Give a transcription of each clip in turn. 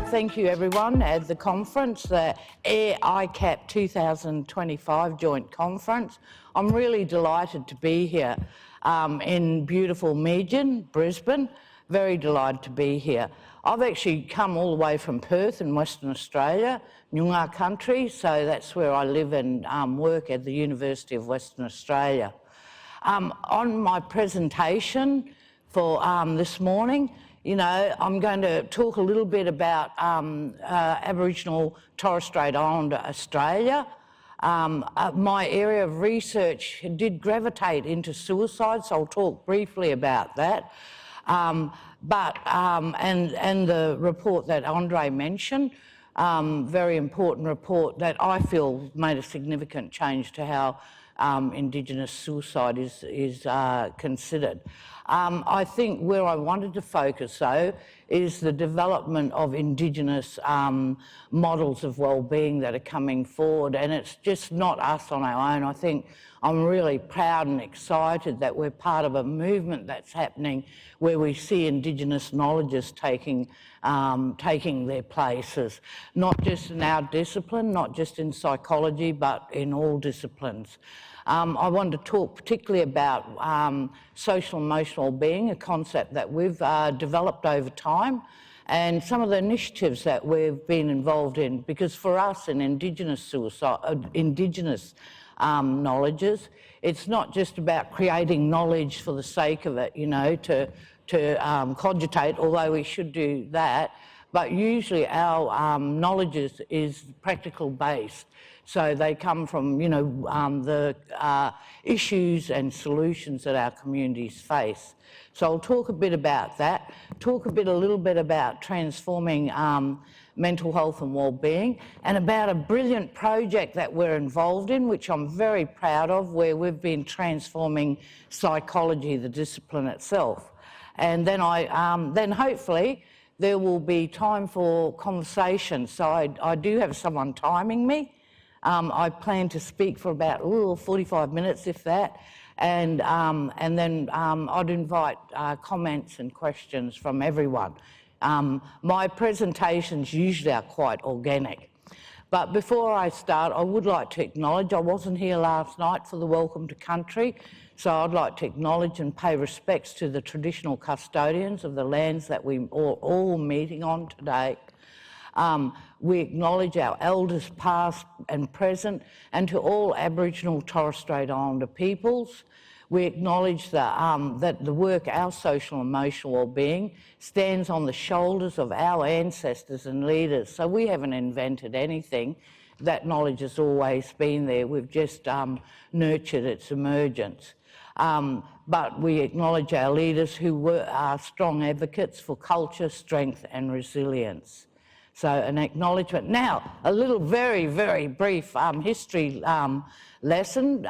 thank you everyone at the conference, the IACCP 2025 Joint Conference. I'm really delighted to be here in beautiful Dudgeon, Brisbane. Very delighted to be here. I've actually come all the way from Perth in Western Australia, Noongar country, so that's where I live and work at the University of Western Australia. On my presentation for this morning, I'm going to talk a little bit about Aboriginal Torres Strait Islander Australia. My area of research did gravitate into suicide, so I'll talk briefly about that. And the report that Andre mentioned, very important report that I feel made a significant change to how Indigenous suicide is considered. I think where I wanted to focus, though, is the development of Indigenous models of wellbeing that are coming forward, and it's just not us on our own. I think I'm really proud and excited that we're part of a movement that's happening where we see Indigenous knowledges taking their places, not just in our discipline, not just in psychology, but in all disciplines. I wanted to talk particularly about social emotional wellbeing, a concept that we've developed over time, and some of the initiatives that we've been involved in, because for us in Indigenous knowledges, it's not just about creating knowledge for the sake of it, to cogitate, although we should do that, but usually our knowledge is practical based. So they come from, the issues and solutions that our communities face. So I'll talk a bit about that, a little bit about transforming mental health and wellbeing, and about a brilliant project that we're involved in, which I'm very proud of, where we've been transforming psychology, the discipline itself. And then then hopefully there will be time for conversation. So I do have someone timing me. I plan to speak for about 45 minutes, if that, and then I'd invite comments and questions from everyone. My presentations usually are quite organic. But before I start, I would like to acknowledge I wasn't here last night for the Welcome to Country, so I'd like to acknowledge and pay respects to the traditional custodians of the lands that we are all meeting on today. We acknowledge our elders past and present, and to all Aboriginal Torres Strait Islander peoples. We acknowledge that the work, our social and emotional wellbeing, stands on the shoulders of our ancestors and leaders. So we haven't invented anything. That knowledge has always been there. We've just nurtured its emergence. But we acknowledge our leaders who are strong advocates for culture, strength and resilience. So an acknowledgement. Now, a little very, very brief history lesson.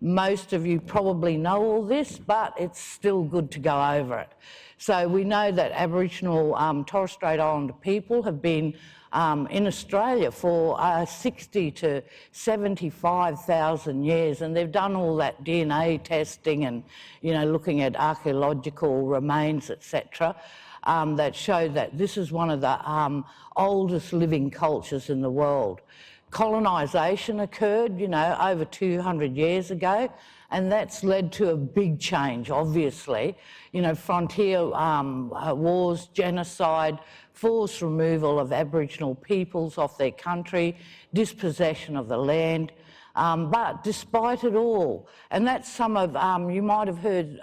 Most of you probably know all this, but it's still good to go over it. So we know that Aboriginal Torres Strait Islander people have been in Australia for 60 to 75,000 years, and they've done all that DNA testing and, looking at archaeological remains, etc., that show that this is one of the oldest living cultures in the world. Colonisation occurred, over 200 years ago, and that's led to a big change, obviously. Frontier wars, genocide, forced removal of Aboriginal peoples off their country, dispossession of the land. But despite it all, and that's some of, you might have heard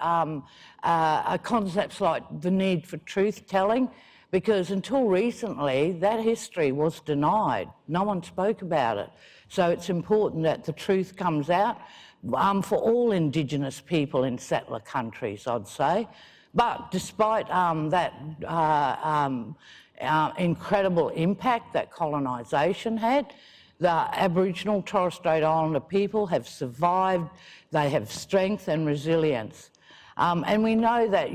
concepts like the need for truth-telling, because until recently that history was denied. No one spoke about it. So it's important that the truth comes out for all Indigenous people in settler countries, I'd say. But despite that incredible impact that colonisation had, the Aboriginal Torres Strait Islander people have survived. They have strength and resilience. And we know that,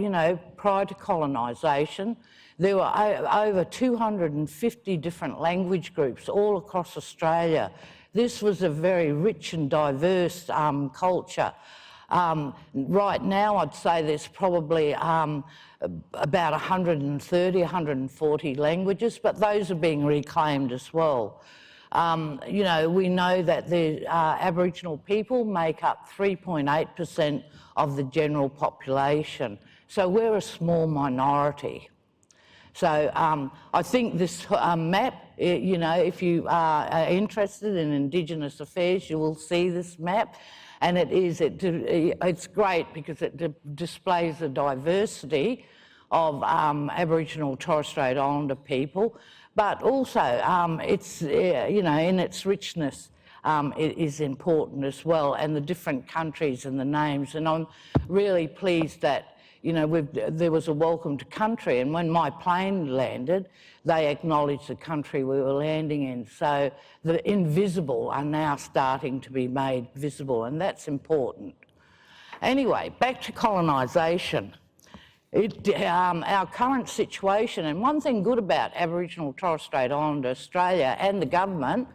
prior to colonisation, there were over 250 different language groups all across Australia. This was a very rich and diverse culture. Right now, I'd say there's probably about 130, 140 languages, but those are being reclaimed as well. You know, we know that the Aboriginal people make up 3.8% of the general population, so we're a small minority. So I think this map, you know, if you are interested in Indigenous affairs, you will see this map. And it's great because it displays the diversity of Aboriginal Torres Strait Islander people, but also it's, you know, in its richness, it is important as well, and the different countries and the names. And I'm really pleased that, you know, there was a welcome to country, and when my plane landed, they acknowledged the country we were landing in. So the invisible are now starting to be made visible, and that's important. Anyway, back to colonisation. Our current situation, and one thing good about Aboriginal Torres Strait Islander Australia and the government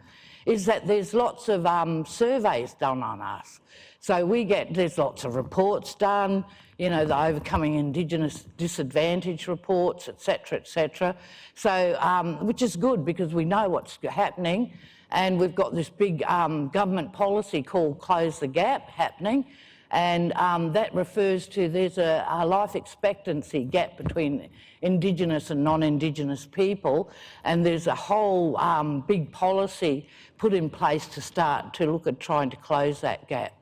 is that there's lots of surveys done on us. So there's lots of reports done, you know, the Overcoming Indigenous Disadvantage reports, etc. So, which is good because we know what's happening, and we've got this big government policy called Close the Gap happening, and that refers to there's a life expectancy gap between Indigenous and non-Indigenous people, and there's a whole big policy put in place to start to look at trying to close that gap.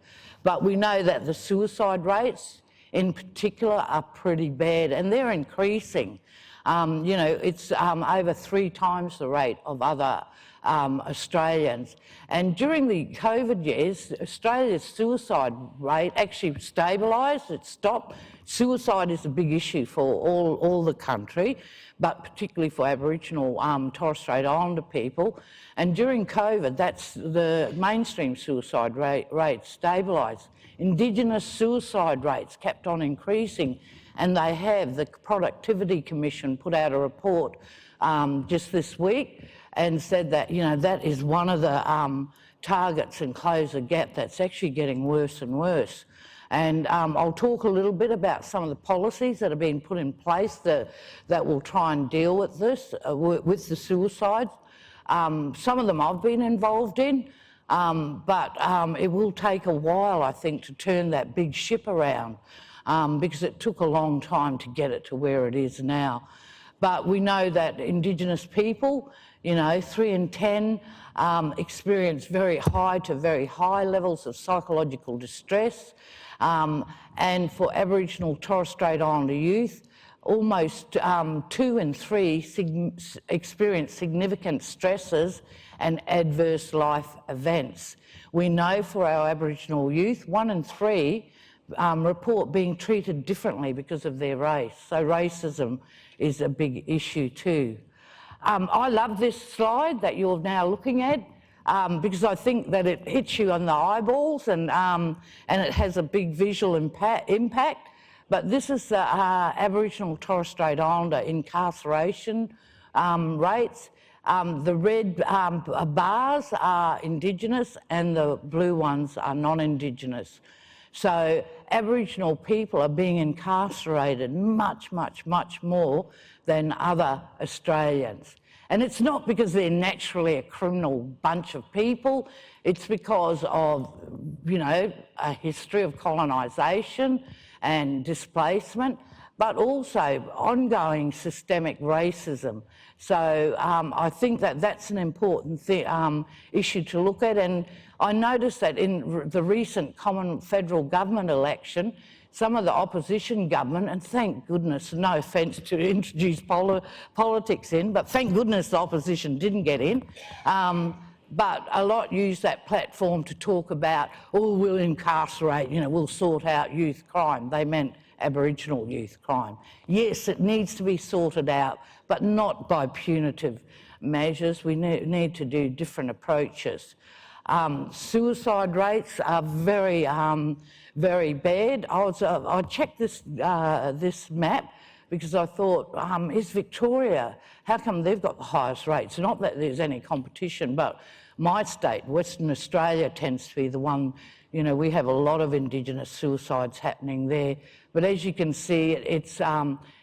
But we know that the suicide rates in particular are pretty bad, and they're increasing. You know, it's over 3 times the rate of other Australians. And during the COVID years, Australia's suicide rate actually stabilised, it stopped. Suicide is a big issue for all the country, but particularly for Aboriginal Torres Strait Islander people. And during COVID, that's the mainstream suicide rate stabilised. Indigenous suicide rates kept on increasing, and they have. The Productivity Commission put out a report just this week and said that, you know, that is one of the targets in Close the Gap that's actually getting worse and worse. And I'll talk a little bit about some of the policies that have been put in place that will try and deal with this, with the suicides. Some of them I've been involved in, but it will take a while, I think, to turn that big ship around because it took a long time to get it to where it is now. But we know that Indigenous people, you know, 3 in 10 experience very high to very high levels of psychological distress. And for Aboriginal Torres Strait Islander youth, almost 2 in 3 experience significant stresses and adverse life events. We know for our Aboriginal youth, 1 in 3 report being treated differently because of their race. So racism is a big issue too. I love this slide that you're now looking at because I think that it hits you on the eyeballs and it has a big visual impact. But this is the Aboriginal Torres Strait Islander incarceration rates. The red bars are Indigenous and the blue ones are non-Indigenous. So Aboriginal people are being incarcerated much more than other Australians. And it's not because they're naturally a criminal bunch of people, it's because of, you know, a history of colonisation and displacement, but also ongoing systemic racism. So I think that that's an important issue to look at. And I noticed that in the recent common federal government election, some of the opposition government, and thank goodness, no offence to introduce politics in, but thank goodness the opposition didn't get in, but a lot used that platform to talk about, oh, we'll incarcerate, you know, we'll sort out youth crime. They meant Aboriginal youth crime. Yes, it needs to be sorted out, but not by punitive measures. We need to do different approaches. Suicide rates are very bad. I checked this map because I thought, is Victoria, how come they've got the highest rates? Not that there's any competition, but my state, Western Australia, tends to be the one, you know, we have a lot of Indigenous suicides happening there. But as you can see, it's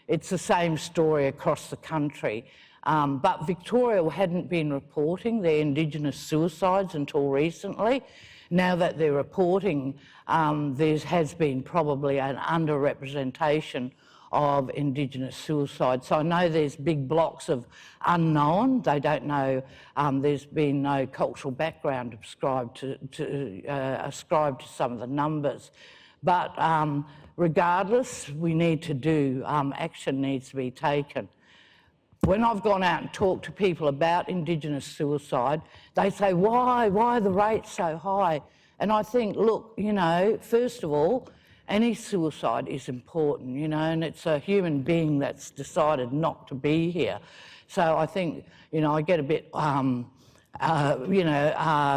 it's the same story across the country. But Victoria hadn't been reporting their Indigenous suicides until recently. Now that they're reporting, there has been probably an underrepresentation of Indigenous suicide. So I know there's big blocks of unknown. They don't know, there's been no cultural background ascribed to some of the numbers. But regardless, we need to do, action needs to be taken. When I've gone out and talked to people about Indigenous suicide, they say, why are the rates so high? And I think, look, you know, first of all, any suicide is important, you know, and it's a human being that's decided not to be here. So I think, you know, I get a bit,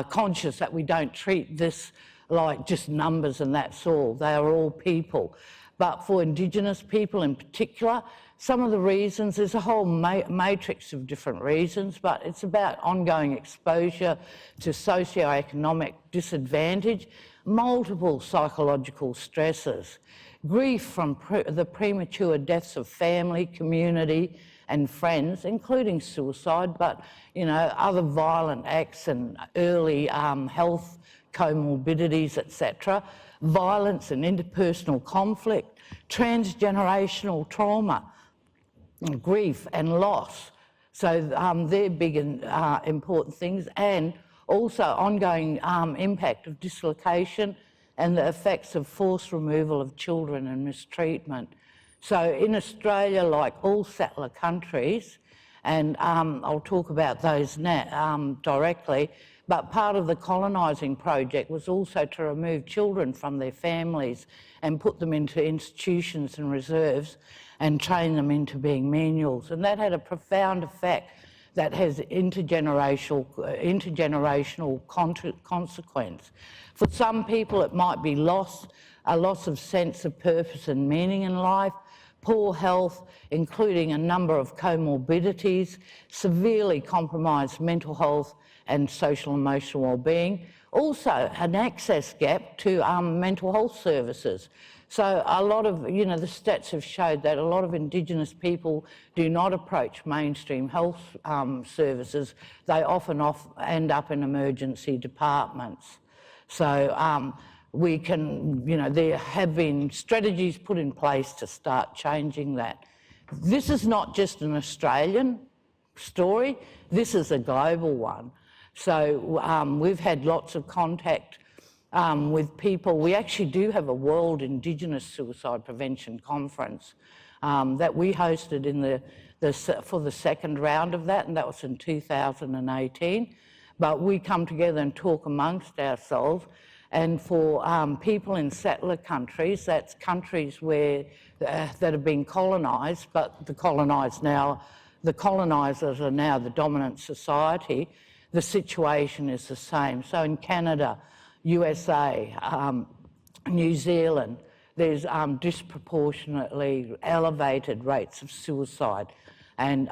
conscious that we don't treat this like just numbers and that's all. They are all people. But for Indigenous people in particular, some of the reasons, there's a whole matrix of different reasons, but it's about ongoing exposure to socioeconomic disadvantage, multiple psychological stresses, grief from the premature deaths of family, community and friends, including suicide, but, you know, other violent acts and early health comorbidities, etc., violence and interpersonal conflict, transgenerational trauma, grief and loss. So they're big and important things, and also ongoing impact of dislocation and the effects of forced removal of children and mistreatment. So in Australia, like all settler countries, and I'll talk about those now directly, but part of the colonising project was also to remove children from their families and put them into institutions and reserves and train them into being menials. And that had a profound effect that has intergenerational consequence. For some people, it might be a loss of sense of purpose and meaning in life, poor health, including a number of comorbidities, severely compromised mental health and social emotional well-being, also an access gap to mental health services. So a lot of, you know, the stats have showed that a lot of Indigenous people do not approach mainstream health services. They often end up in emergency departments. So we can, you know, there have been strategies put in place to start changing that. This is not just an Australian story, this is a global one. So we've had lots of contact with people. We actually do have a World Indigenous Suicide Prevention Conference that we hosted in for the second round of that, and that was in 2018. But we come together and talk amongst ourselves. And for people in settler countries, that's countries where that have been colonised, but the colonisers are now the dominant society. The situation is the same. So in Canada, USA, New Zealand, there's disproportionately elevated rates of suicide. And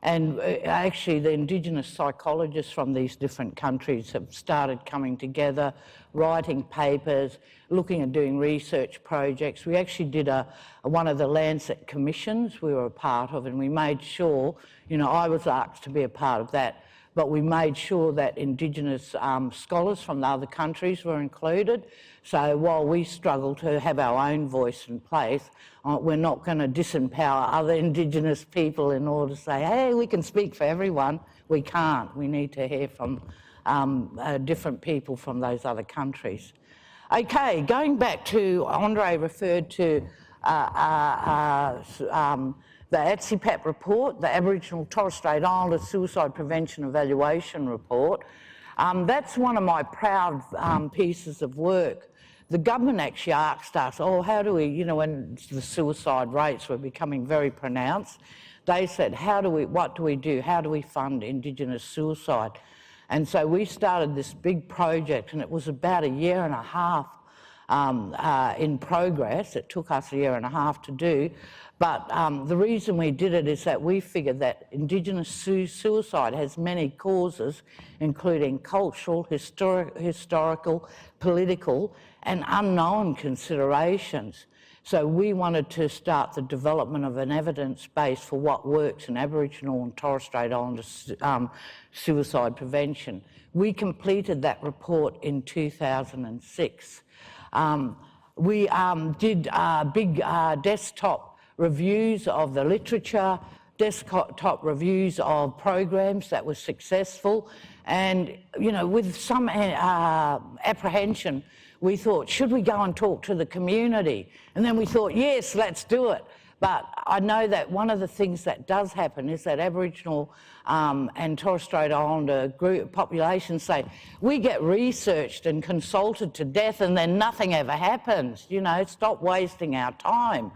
actually the Indigenous psychologists from these different countries have started coming together, writing papers, looking at doing research projects. We actually did one of the Lancet commissions we were a part of, and we made sure, you know, I was asked to be a part of that, but we made sure that Indigenous scholars from the other countries were included. So while we struggle to have our own voice in place, we're not going to disempower other Indigenous people in order to say, hey, we can speak for everyone. We can't. We need to hear from different people from those other countries. Okay, going back to, Andre referred to the IACCP report, the Aboriginal Torres Strait Islander Suicide Prevention Evaluation Report. That's one of my proud pieces of work. The government actually asked us, oh, how do we, you know, when the suicide rates were becoming very pronounced, they said, what do we do? How do we fund Indigenous suicide? And so we started this big project, and it was about 1.5 years in progress. It took us 1.5 years to do. But the reason we did it is that we figured that Indigenous suicide has many causes, including cultural, historical, political, and unknown considerations. So we wanted to start the development of an evidence base for what works in Aboriginal and Torres Strait Islander suicide prevention. We completed that report in 2006. We did big desktop reviews of the literature, desktop reviews of programs that were successful, and with some apprehension, we thought, should we go and talk to the community? And then we thought, yes, let's do it. But I know that one of the things that does happen is that Aboriginal and Torres Strait Islander populations say, we get researched and consulted to death and then nothing ever happens, stop wasting our time.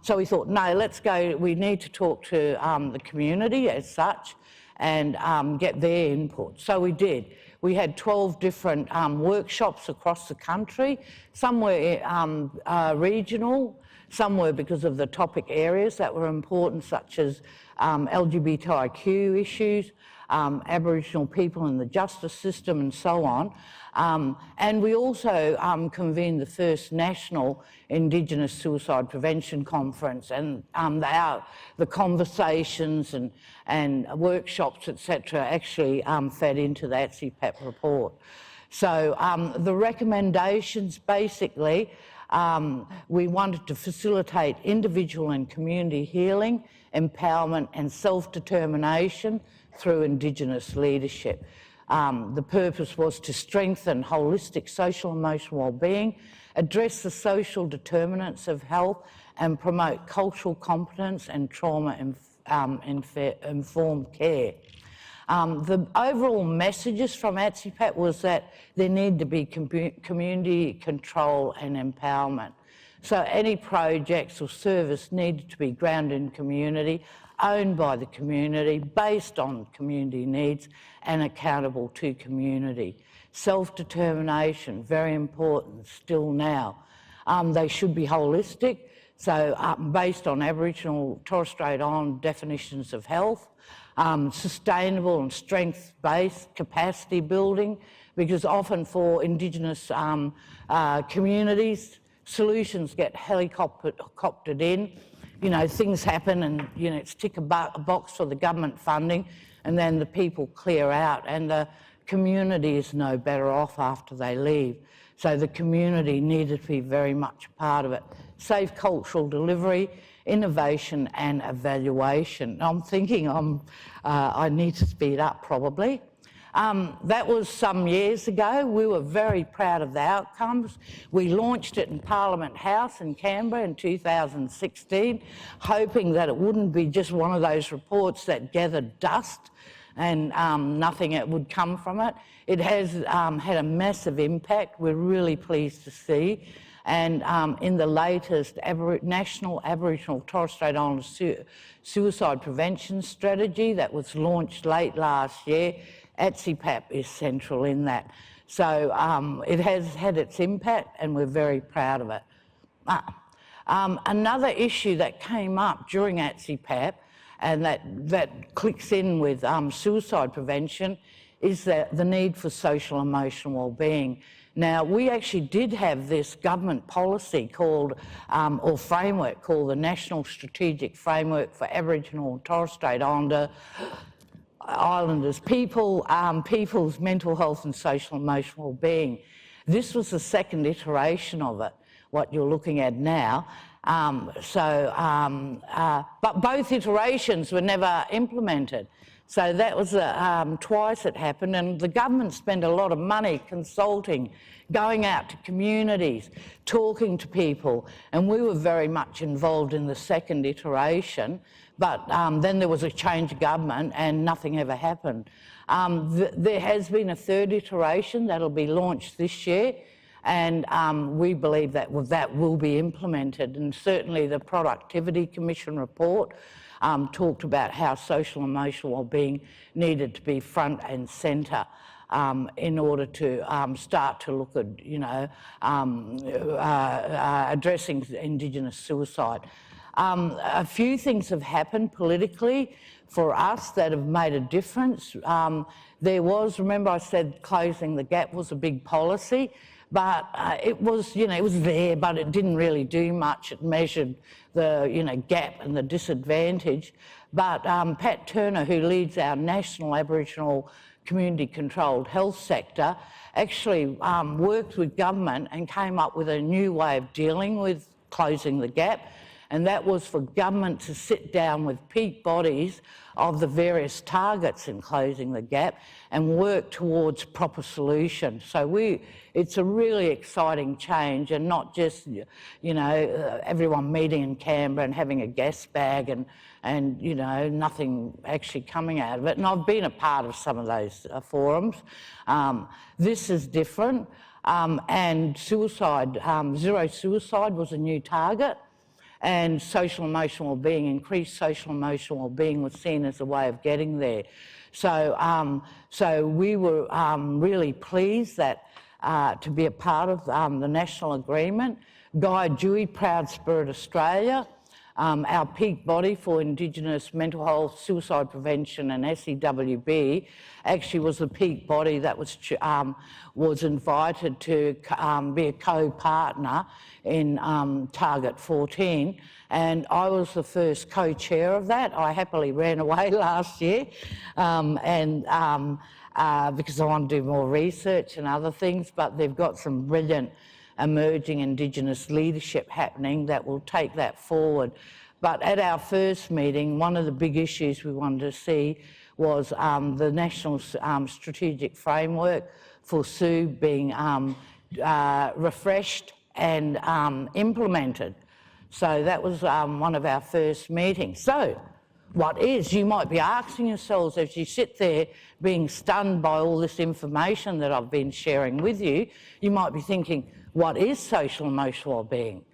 So we thought, no, let's go, we need to talk to the community as such and get their input. So we did. We had 12 different workshops across the country. Some were regional, some were because of the topic areas that were important, such as LGBTIQ issues, Aboriginal people in the justice system and so on. And we also convened the first national Indigenous suicide prevention conference, and the conversations and workshops, etc., actually fed into the IACCP report. So the recommendations basically, we wanted to facilitate individual and community healing, empowerment and self-determination through Indigenous leadership. The purpose was to strengthen holistic social and emotional wellbeing, address the social determinants of health and promote cultural competence and trauma-informed care. The overall messages from IACCP was that there needed to be community control and empowerment. So any projects or service needed to be grounded in community, owned by the community, based on community needs and accountable to community. Self-determination, very important still now. They should be holistic, so based on Aboriginal Torres Strait Islander definitions of health, sustainable and strength-based capacity building, because often for Indigenous communities, solutions get helicoptered in. Things happen and, it's tick a box for the government funding and then the people clear out and the community is no better off after they leave. So the community needed to be very much a part of it. Safe cultural delivery, innovation and evaluation. I'm thinking I need to speed up probably. That was some years ago. We were very proud of the outcomes. We launched it in Parliament House in Canberra in 2016, hoping that it wouldn't be just one of those reports that gathered dust and nothing would come from it. It has had a massive impact. We're really pleased to see. And in the latest National Aboriginal Torres Strait Islander Suicide Prevention Strategy that was launched late last year, IACCP is central in that. So it has had its impact and we're very proud of it. Another issue that came up during IACCP and that clicks in with suicide prevention is the need for social and emotional wellbeing. Now, we actually did have this government policy called, or framework called the National Strategic Framework for Aboriginal and Torres Strait Islanders people's mental health and social and emotional wellbeing. This was the second iteration of it, what you're looking at now. But both iterations were never implemented. So that was twice it happened, and the government spent a lot of money consulting, going out to communities, talking to people, and we were very much involved in the second iteration, but then there was a change of government and nothing ever happened. There has been a third iteration that'll be launched this year, and we believe that that will be implemented, and certainly the Productivity Commission report talked about how social and emotional wellbeing needed to be front and centre in order to start to look at, addressing Indigenous suicide. A few things have happened politically for us that have made a difference. There was, remember I said closing the gap was a big policy. but it was, it was there, but it didn't really do much. It measured the, gap and the disadvantage. But Pat Turner, who leads our national Aboriginal community-controlled health sector, actually worked with government and came up with a new way of dealing with closing the gap, and that was for government to sit down with peak bodies of the various targets in closing the gap and work towards proper solutions. So it's a really exciting change, and not just, everyone meeting in Canberra and having a gas bag and nothing actually coming out of it. And I've been a part of some of those forums. This is different, and suicide, zero suicide was a new target. And social emotional well-being, increased social emotional well-being was seen as a way of getting there. So, so we were really pleased that to be a part of the national agreement. Guy Dewey, Proud Spirit Australia, our peak body for Indigenous mental health, suicide prevention and SEWB, actually was the peak body that was invited to be a co-partner in Target 14, and I was the first co-chair of that. I happily ran away last year because I want to do more research and other things, but they've got some brilliant emerging Indigenous leadership happening that will take that forward. But at our first meeting, one of the big issues we wanted to see was the National Strategic Framework for SU being refreshed and implemented. So that was one of our first meetings. So what is, you might be asking yourselves as you sit there being stunned by all this information that I've been sharing with you, you might be thinking, what is social emotional well-being?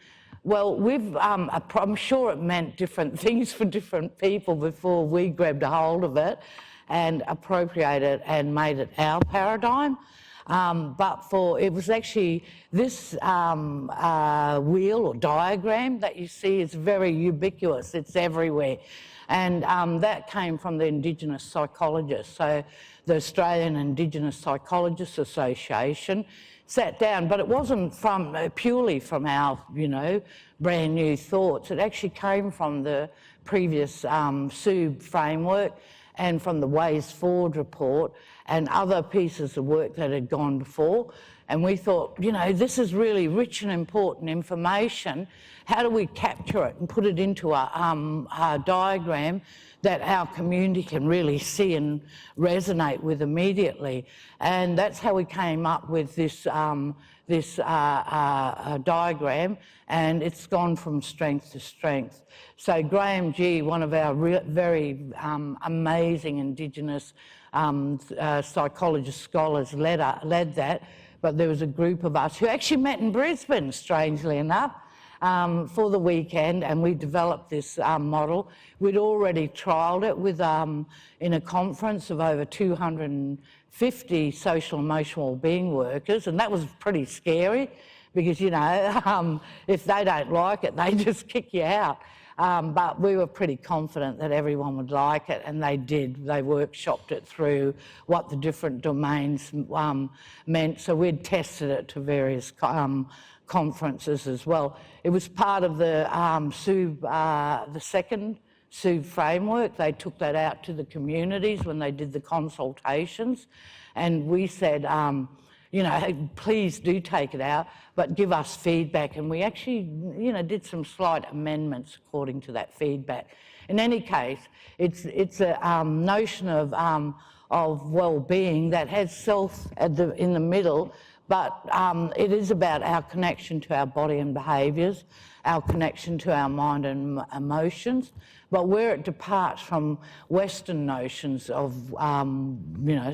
Well, I'm sure it meant different things for different people before we grabbed a hold of it and appropriated and made it our paradigm. But it was actually this wheel or diagram that you see is very ubiquitous. It's everywhere. And that came from the Indigenous psychologists. So the Australian Indigenous Psychologists Association sat down, but it wasn't purely from our, brand new thoughts. It actually came from the previous SUB framework and from the Ways Forward report and other pieces of work that had gone before. And we thought, this is really rich and important information. How do we capture it and put it into a diagram that our community can really see and resonate with immediately? And that's how we came up with this diagram, and it's gone from strength to strength. So Graham G, one of our very amazing Indigenous psychologist scholars led that, but there was a group of us who actually met in Brisbane, strangely enough, for the weekend, and we developed this model. We'd already trialled it with in a conference of over 250 social emotional well-being workers, and that was pretty scary because, if they don't like it, they just kick you out. But we were pretty confident that everyone would like it, and they did. They workshopped it through what the different domains meant, so we'd tested it to various conferences as well. It was part of the the second SUB framework. They took that out to the communities when they did the consultations, and we said, please do take it out, but give us feedback. And we actually, did some slight amendments according to that feedback. In any case, it's a notion of well-being that has self in the middle, but it is about our connection to our body and behaviours, our connection to our mind and emotions. But where it departs from Western notions of,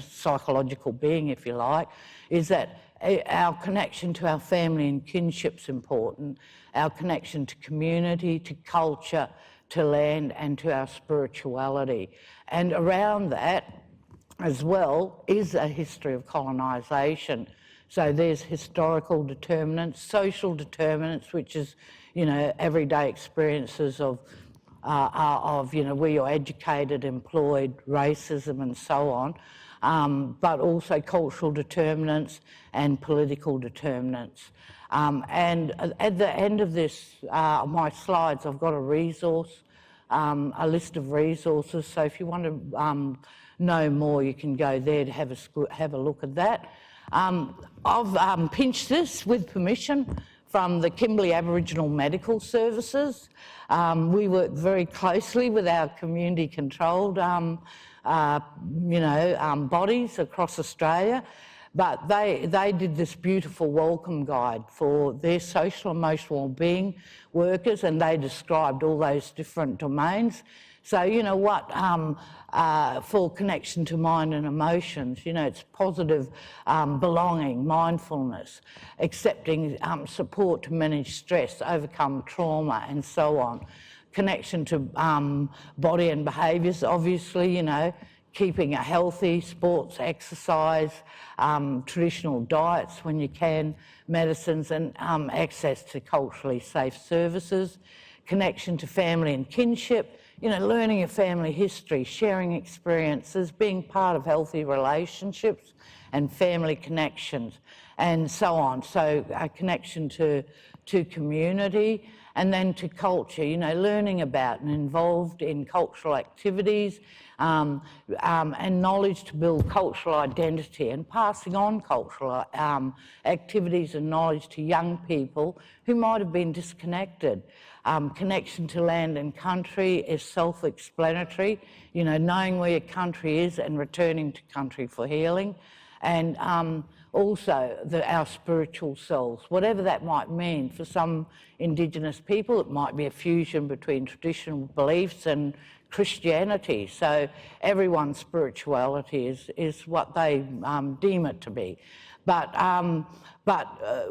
psychological being, if you like, is that our connection to our family and kinship's important, our connection to community, to culture, to land, and to our spirituality. And around that, as well, is a history of colonisation. So there's historical determinants, social determinants, which is, everyday experiences of of, you know, where you're educated, employed, racism and so on, but also cultural determinants and political determinants. And at the end of this, my slides, I've got a resource, a list of resources. So if you want to know more, you can go there to have a look at that. I've pinched this with permission from the Kimberley Aboriginal Medical Services. We work very closely with our community-controlled, bodies across Australia, but they did this beautiful welcome guide for their social emotional wellbeing workers, and they described all those different domains. So, you know what, for connection to mind and emotions, you know, it's positive belonging, mindfulness, accepting support to manage stress, overcome trauma and so on. Connection to body and behaviours, obviously, you know, keeping a healthy, sports, exercise, traditional diets when you can, medicines, and access to culturally safe services. Connection to family and kinship, you know, learning your family history, sharing experiences, being part of healthy relationships and family connections and so on. So a connection to community, and then to culture, you know, learning about and involved in cultural activities and knowledge to build cultural identity, and passing on cultural activities and knowledge to young people who might have been disconnected. Connection to land and country is self-explanatory, you know, knowing where your country is and returning to country for healing. And also our spiritual selves, whatever that might mean. For some Indigenous people, it might be a fusion between traditional beliefs and Christianity. So everyone's spirituality is what they deem it to be. But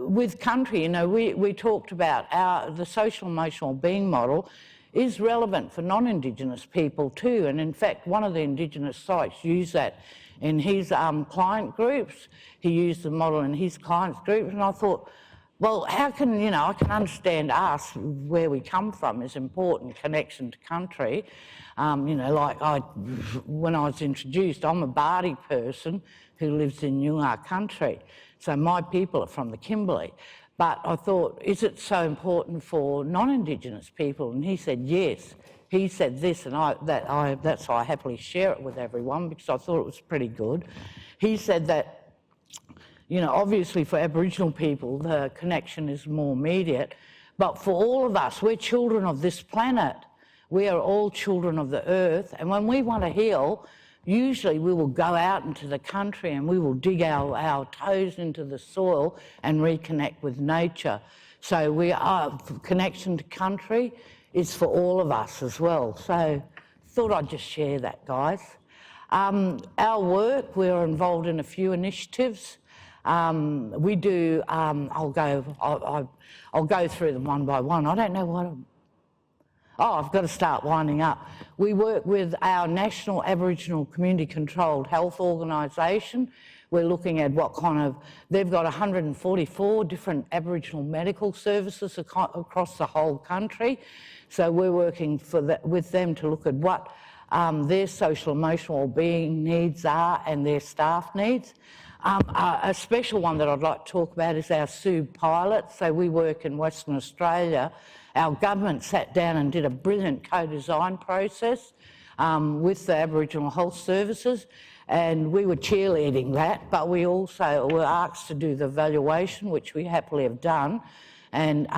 with country, you know, we talked about the social emotional being model is relevant for non-Indigenous people too. And in fact, one of the Indigenous sites used that in his client groups. He used the model in his clients' groups, and I thought, well, how can, you know, I can understand us, where we come from is important, connection to country. You know, like when I was introduced, I'm a Bardi person who lives in Noongar country. So my people are from the Kimberley. But I thought, is it so important for non-Indigenous people? And he said, yes. He said this, and that's why I happily share it with everyone, because I thought it was pretty good. He said that, you know, obviously for Aboriginal people, the connection is more immediate, but for all of us, we're children of this planet. We are all children of the earth, and when we want to heal, usually we will go out into the country and we will dig our toes into the soil and reconnect with nature. So connection to country is for all of us as well. So thought I'd just share that, guys. Our work, we're involved in a few initiatives. We do, I'll go through them one by one. I don't know what I've got to start winding up. We work with our National Aboriginal Community Controlled Health Organisation. We're looking at what kind of, they've got 144 different Aboriginal medical services across the whole country. So we're working with them to look at what their social emotional wellbeing needs are and their staff needs. A special one that I'd like to talk about is our SUB pilot. So we work in Western Australia. Our government sat down and did a brilliant co-design process with the Aboriginal Health Services, and we were cheerleading that, but we also were asked to do the evaluation, which we happily have done, and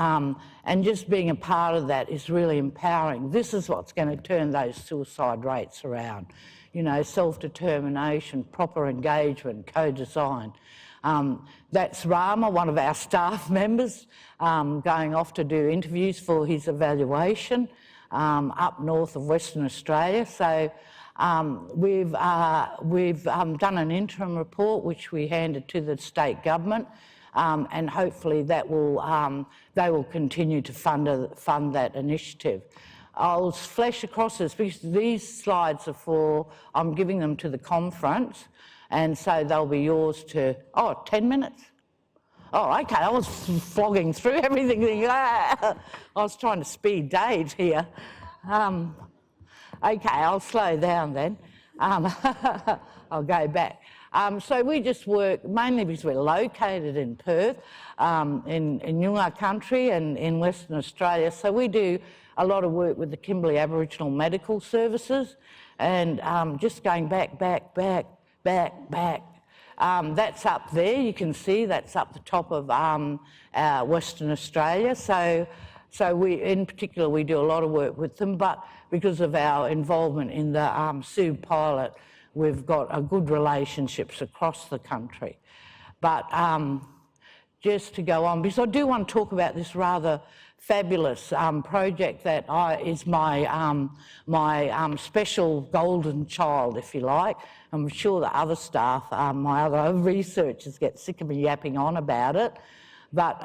just being a part of that is really empowering. This is what's going to turn those suicide rates around. You know, self-determination, proper engagement, co-design. That's Rama, one of our staff members, going off to do interviews for his evaluation up north of Western Australia. So we've done an interim report which we handed to the state government, and hopefully that will they will continue to fund that initiative. I'll flash across this because these slides are for, I'm giving them to the conference, and so they'll be yours to, 10 minutes? Oh, okay, I was flogging through everything. I was trying to speed Dave here. Okay, I'll slow down then. I'll go back. So we just work mainly because we're located in Perth, in Noongar country and in Western Australia. So we do a lot of work with the Kimberley Aboriginal Medical Services, and just going back. That's up there. You can see that's up the top of Western Australia. So we, in particular, we do a lot of work with them, but because of our involvement in the Sioux pilot, we've got a good relationships across the country. But just to go on, because I do want to talk about this rather fabulous project that is my special golden child, if you like. I'm sure the other staff, my other researchers get sick of me yapping on about it. But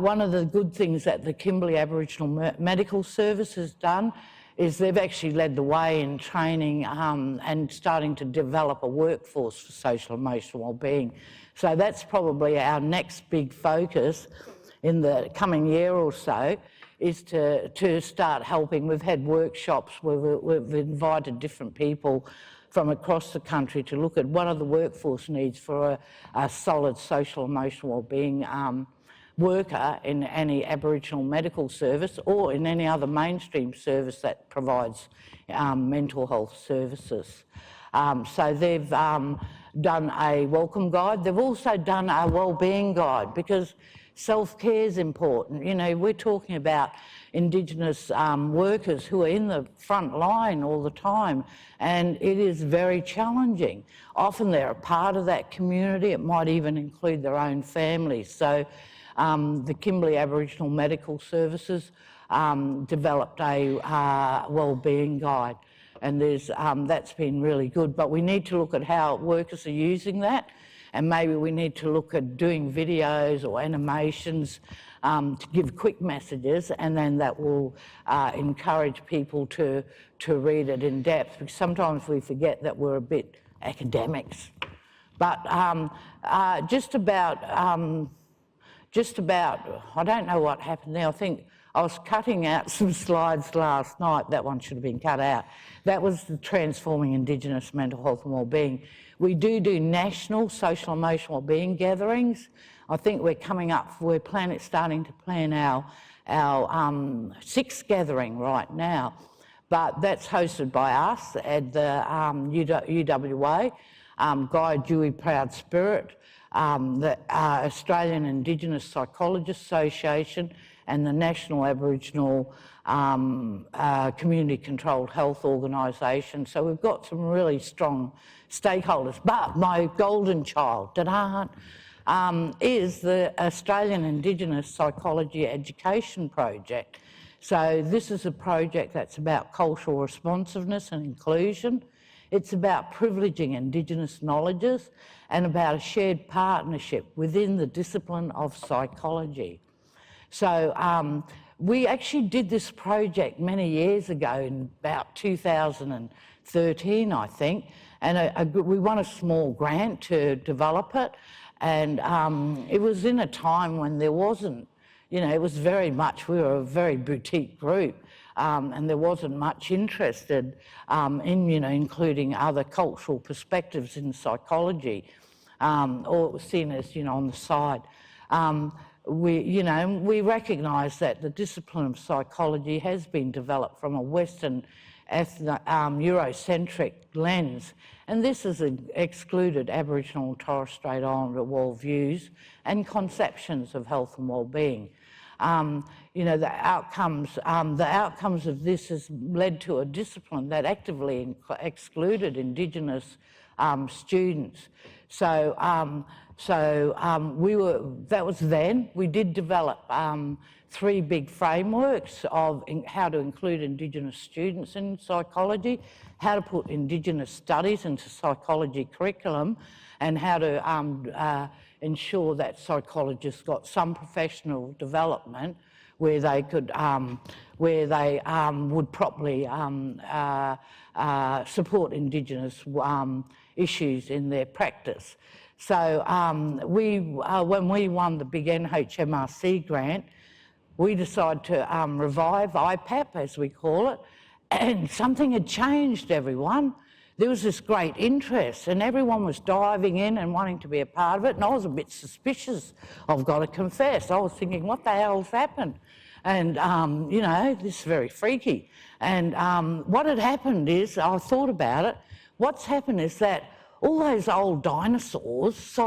one of the good things that the Kimberley Aboriginal Medical Service has done is they've actually led the way in training and starting to develop a workforce for social and emotional wellbeing. So that's probably our next big focus in the coming year or so, is to start helping. We've had workshops where we've invited different people from across the country to look at what are the workforce needs for a solid social emotional wellbeing worker in any Aboriginal medical service or in any other mainstream service that provides mental health services. So they've done a welcome guide. They've also done a wellbeing guide, because self-care is important. You know, we're talking about Indigenous workers who are in the front line all the time, and it is very challenging. Often they're a part of that community. It might even include their own families. So the Kimberley Aboriginal Medical Services developed a wellbeing guide, and that's been really good. But we need to look at how workers are using that, and maybe we need to look at doing videos or animations to give quick messages, and then that will encourage people to read it in depth, because sometimes we forget that we're a bit academics. But just about, I don't know what happened there. I think I was cutting out some slides last night. That one should have been cut out. That was the Transforming Indigenous Mental Health and Wellbeing. We do national social and emotional wellbeing gatherings. I think we're coming up, starting to plan our 6th gathering right now. But that's hosted by us at the UWA, Guy Dewey Proud Spirit, the Australian Indigenous Psychologists Association, and the National Aboriginal Community Controlled Health Organisation. So we've got some really strong stakeholders. But my golden child, is the Australian Indigenous Psychology Education Project. So this is a project that's about cultural responsiveness and inclusion. It's about privileging Indigenous knowledges and about a shared partnership within the discipline of psychology. So we actually did this project many years ago, in about 2013, I think, and we won a small grant to develop it. And it was in a time when there wasn't, you know, it was very much, we were a very boutique group, and there wasn't much interested in, you know, including other cultural perspectives in psychology, or it was seen as, you know, on the side. We recognise that the discipline of psychology has been developed from a Western Eurocentric lens, and this has excluded Aboriginal and Torres Strait Islander worldviews and conceptions of health and wellbeing. You know, the outcomes of this has led to a discipline that actively excluded Indigenous students. So that was then. We did develop 3 big frameworks of how to include Indigenous students in psychology, how to put Indigenous studies into psychology curriculum, and how to ensure that psychologists got some professional development where they could, would properly support Indigenous issues in their practice. So when we won the big NHMRC grant, we decided to revive IPAP, as we call it, and something had changed, everyone. There was this great interest and everyone was diving in and wanting to be a part of it, and I was a bit suspicious, I've got to confess. I was thinking, what the hell's happened? And, you know, this is very freaky. And what had happened is, I thought about it, what's happened is that all those old dinosaurs,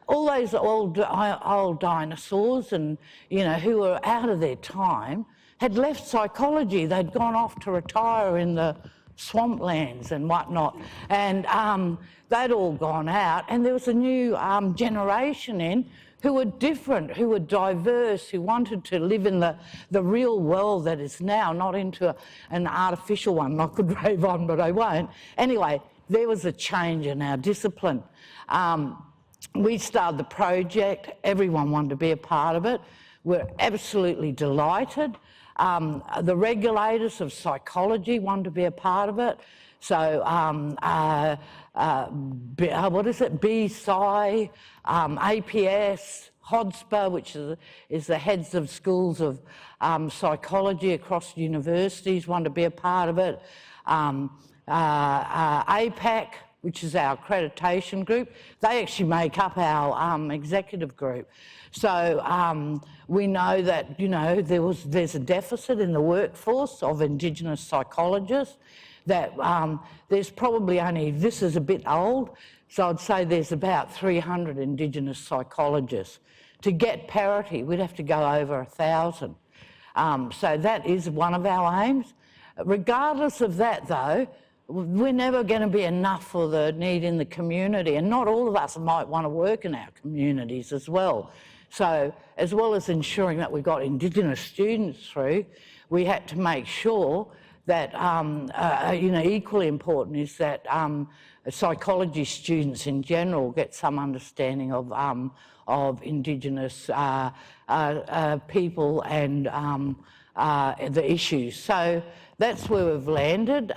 all those old dinosaurs and, you know, who were out of their time, had left psychology. They'd gone off to retire in the swamplands and whatnot. And they'd all gone out, and there was a new generation in who were different, who were diverse, who wanted to live in the real world that is now, not into an artificial one. I could rave on, but I won't. Anyway, there was a change in our discipline. We started the project. Everyone wanted to be a part of it. We're absolutely delighted. The regulators of psychology wanted to be a part of it. So, what is it? BSci, APS, HODSPA, which is the heads of schools of psychology across universities, wanted to be a part of it. APAC, which is our accreditation group, they actually make up our executive group. So we know that, you know, there's a deficit in the workforce of Indigenous psychologists, that there's probably only, this is a bit old, so I'd say there's about 300 Indigenous psychologists. To get parity, we'd have to go over 1,000. So that is one of our aims. Regardless of that, though, we're never going to be enough for the need in the community, and not all of us might want to work in our communities as well. So as well as ensuring that we got Indigenous students through, we had to make sure that, you know, equally important is that psychology students in general get some understanding of Indigenous people and the issues. So that's where we've landed.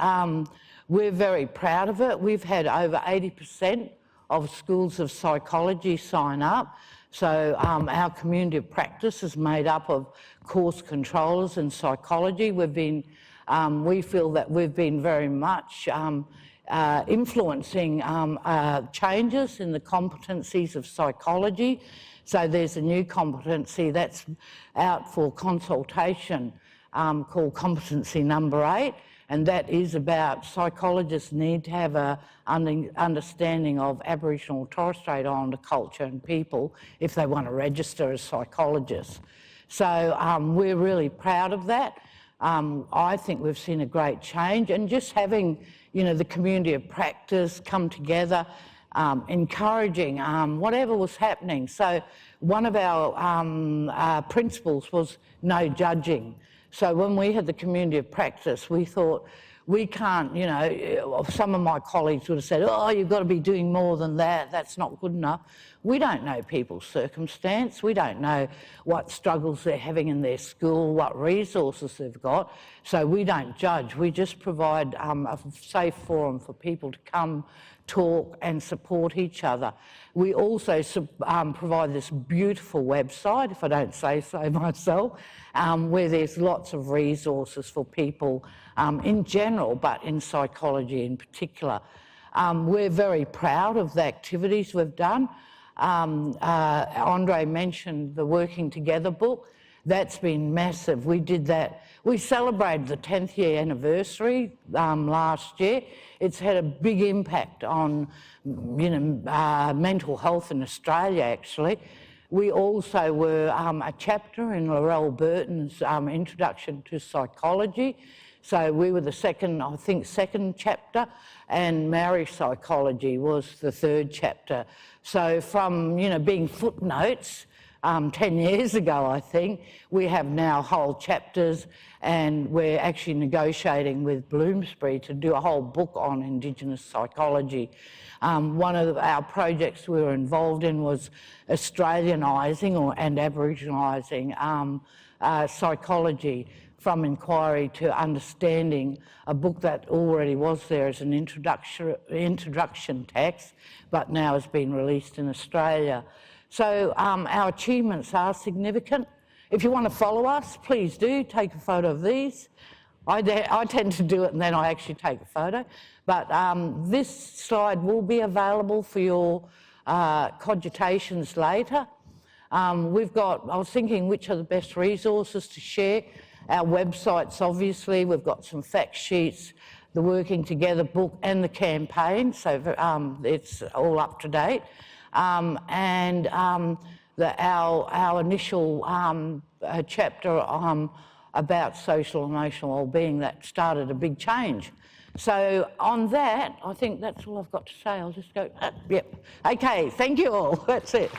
We're very proud of it. We've had over 80% of schools of psychology sign up. So our community of practice is made up of course controllers in psychology. We feel that we've been very much influencing changes in the competencies of psychology. So there's a new competency that's out for consultation called competency number 8. And that is about psychologists need to have an understanding of Aboriginal and Torres Strait Islander culture and people if they want to register as psychologists. So we're really proud of that. I think we've seen a great change, and just having, you know, the community of practice come together, encouraging whatever was happening. So one of our principles was no judging. So when we had the community of practice, we thought, we can't, you know, some of my colleagues would have said, oh, you've got to be doing more than that, that's not good enough. We don't know people's circumstance, we don't know what struggles they're having in their school, what resources they've got, so we don't judge. We just provide a safe forum for people to come, talk and support each other. We also provide this beautiful website, if I don't say so myself, where there's lots of resources for people in general, but in psychology in particular. We're very proud of the activities we've done. Andre mentioned the Working Together book. That's been massive. We did that. We celebrated the 10th year anniversary last year. It's had a big impact on, you know, mental health in Australia, actually. We also were a chapter in Laurel Burton's Introduction to Psychology. So we were the second chapter, and Maori Psychology was the third chapter. So from, you know, being footnotes 10 years ago, I think, we have now whole chapters, and we're actually negotiating with Bloomsbury to do a whole book on Indigenous psychology. One of our projects we were involved in was Australianising and Aboriginalising psychology from inquiry to understanding, a book that already was there as an introduction text, but now has been released in Australia. So our achievements are significant. If you want to follow us, please do take a photo of these. I tend to do it and then I actually take a photo. But this slide will be available for your cogitations later. I was thinking which are the best resources to share. Our websites, obviously, we've got some fact sheets, the Working Together book and the campaign, so it's all up to date. Our initial chapter about social and emotional wellbeing that started a big change. So on that, I think that's all I've got to say. I'll just go, yep. Okay, thank you all. That's it.